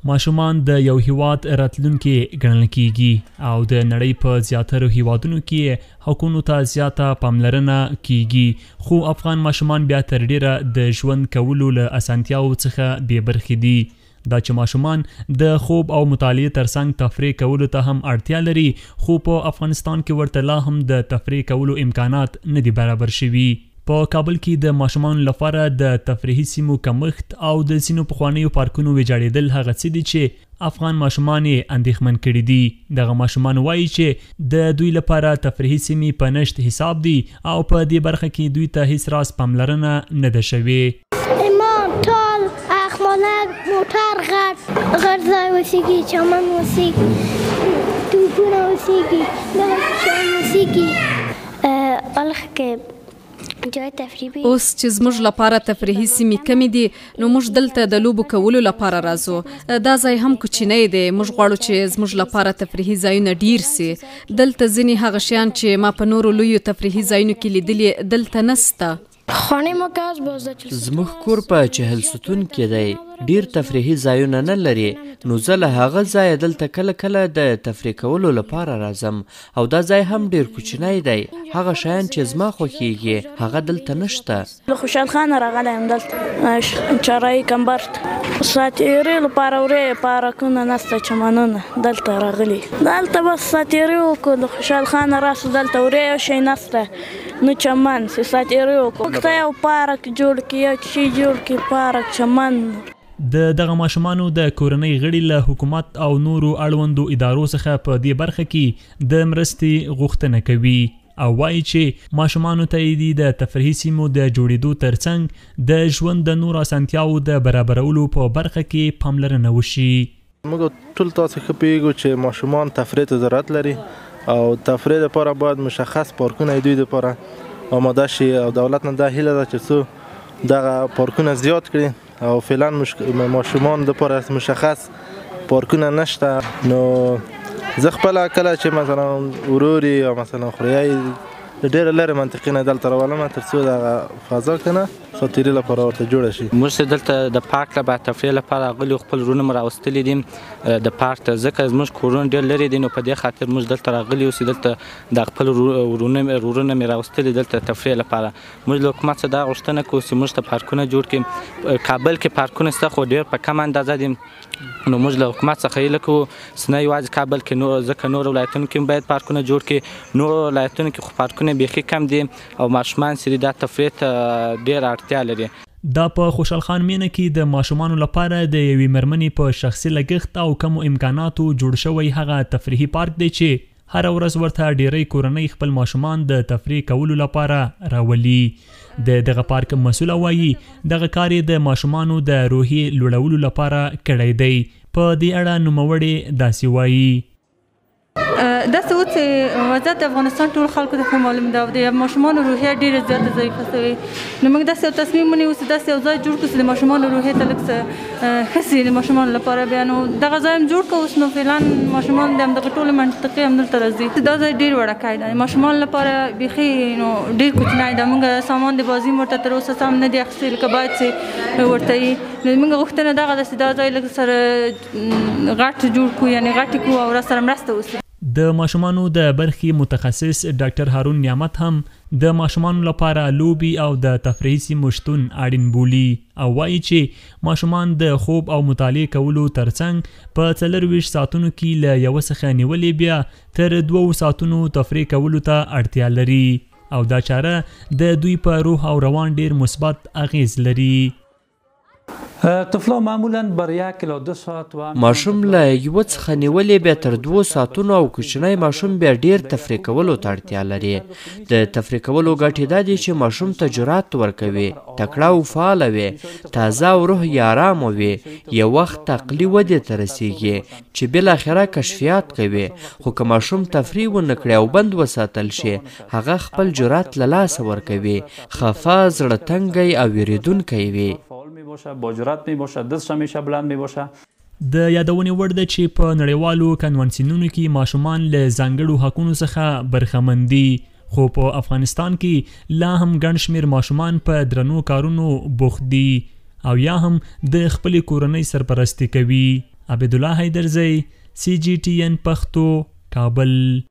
ماشومان د یو هیواد راتلونکي ګڼل کیږي او د نړۍ په زیاترو هیوادونو کې حقونو ته زیاته پاملرنه کیږي، خو افغان ماشومان بیا تر ډیره د ژوند کولو له اسانتیاو څخه بې برخې دي. دا چې ماشومان د خوب او مطالعې ترڅنګ تفریح کولو ته هم اړتیا لري، خو په افغانستان کې ورته لا هم د تفریح کولو امکانات نه دي برابر شوي. په کابل کې د ماشومانو لپاره د تفریحي سیمو کمښت او د ځینو پخوانیو پارکونو ویجاړېدل هغه څه دي چې افغان ماشومان یې اندېښمن کړي دي. دغه ماشومان وایي چې د دوی لپاره تفریحي سیمې په نشت حساب دي او په دې برخه کې دوی ته هیڅ راز پاملرنه نه ده شوې. ایمان ټال اخمالک موټر غټ ځای اوسېږي، چمن اوسېږي، توپونه اوسېږي، دغه شیان اوسېږي. الخ کې اوس چې زموږ لپاره تفریحي سیمې کمې دي نو موږ دلته د لوبو کولو لپاره راځو. دا ځای هم کوچنی دی، موږ غواړو چې زموږ لپاره تفریحي ځایونه ډیر سي. دلته ځینې هغه شیان چې ما په نورو لویو تفریحي ځایونو کې لیدلي دلته نسته. زموږ کور په چهل ستون کې دی، ډیر تفریحي ځایونه نه لري، نو زه له هغه ځایه دلته کله کله د تفریح کولو لپاره راځم او دا ځای هم ډیر کوچنی دی. هغه شیان چې زما خوښیږي هغه دلته نشته. له خوشحال خانه راغلی یم، دلته چرای کمبرت ساتیري لپاره ورې پارکونه نسته، چمنونه دلته راغلي، دلته بس ساتیري وکړو. له خوشحال خانه راسو دلته ورې یو شی نسته، نو چمن ساتیري وکړو، یو پارک جوړ کړي، یو شی جوړ کړي، پارک چمن. د دغه ماشومانو د کورنۍ غړي له حکومت او نورو اړوندو ادارو څخه په دې برخه کې د مرستې غوښتنه کوي او وایي چې ماشومانو ته یې د تفریحي سیمو د جوړېدو ترڅنګ د ژوند د نورو اسانتیاوو د برابرولو په برخه کې پاملرنه وشي. موږ ټول تاسو ښه پوهېږو چې ماشومان تفریح ته ضرورت لري او تفریح لپاره باید مشخص پارکونه دوی لپاره آماده شي او دولت نه دا هیله ده چې څو دغه پارکونه زیات کړي او فعلا ماشومان لپاره مشخص پارکونه نشته. نو زه خپله کله چې مثلا وروري یا مثلا خوریای ډېره لرې منطقې نه دلته راولم تر څو دغه فضا کنه ساتیري لپاره ورته جوړه شي. موږ چې دلته د پارک لپاره تفریح لپاره راغلي، خپل وروڼه مو راوستلي دي د پارک ته، ځکه زموږ کورونه ډېر لرې دي، نو په دې خاطر موږ دلته راغلي اوس دلته د خپل وروڼه مې راوستلي دلته تفریح لپاره. موږ له حکومت څخه دا غوښتنه کوو چې موږ ته پارکونه جوړ کړي. کابل کې پارکونه شته خو ډېر په کم اندازه دي، نو موږ له حکومت څخه هیله کوو چې نه یوازې کابل کې، ځکه نور ولایتونو کې هم باید پارکونه جوړ کړي. نور ولایتونو کې خو پارکونه بیخي کم دي او ماشومان چې دا تفریح ته ډېره اړتیا لري. دا په خوشحال خان مینه کې د ماشومانو لپاره د یوې مېرمنې په شخصي لګښت او کمو امکاناتو جوړ شوی هغه تفریحي پارک دی چې هر ورځ ورته ډیری کورنۍ خپل ماشومان د تفریح کولو لپاره راولي. د دغه پارک مسؤله وایي دغه کار یې د ماشومانو د روحي لوړولو لپاره کړی دی. په دې اړه نوموړې داسې وایي: داسې و چې وضعیت د افغانستان ټول خلکو ته ښه معلوم ده او د ماشومانو روحیه ډېره زیاته ضعیفه سوې، نو موږ داسې یو تصمیم ونیو چې داسې یو ځای جوړ کړو چې د ماشومانو روحیه ته لږ څه ښه سي د ماشومانو لپاره. بیا نو دغه ځای هم جوړ کړو اوس، نو فعلا ماشومان د همدغه ټولې منطقې همدلته راځي. دا ځای ډېر وړوکی دی، ماشومانو لپاره بیخي نو ډېر کوچنی ده. موږ سامان د بازي ورته تر اوسه سم نه دي اخیستي لکه باید چې ورته وي، نو موږ غوښتنه دغه ده چې دا ځای لږ سره غټ جوړ کړو، یعنې غټ کړو او راسره مرسته وشي. د ماشومانو د برخې متخصص ډاکټر هارون نعمت هم د ماشومانو لپاره لوبي او د تفریحي سیمو شتون اړین بولي او وایي چې ماشومان د خوب او مطالعې کولو ترڅنګ په 24 ساعتونو کې له یوه څخه نیولې بیا تر 2 ساعتونو تفریح کولو ته اړتیا لري او دا چاره د دوی په روح او روان ډیر مثبت اغیز لري. طفلا معمولا بر 1 الی 2 ساعت ماشوم له یوه څخه نیولې بیا تر 2 ساعتونو او کوچنی ماشوم بیا ډیر تفریح کولو ته اړتیا لري. د تفریح کولو ګټې دا دي چې ماشوم ته جرأت ورکوي، تکړه او فعاله وي، تازه او روح یې ارامه وي، یو وخت عقلي ودې ته رسیږي چې بالاخره کشفیات کوي. خو که ماشوم تفریح ونه کړي او بند وساتل شي هغه خپل جرأت له لاسه ورکوي، خفه، زړه تنګی او ویریدونکی وي. با جرأت می باشه، دستش همیشه بلند می باشه. د یادونې وړ ده چې په نړیوالو کنونسیونونو کې ماشومان له ځانګړو حقونو څخه برخمن دي، خو په افغانستان کې لا هم ګڼ شمېر ماشومان په درنو کارونو بوخت دي او یا هم د خپلې کورنۍ سرپرستي کوي عبدالله حیدرزی CGTN پښتو کابل.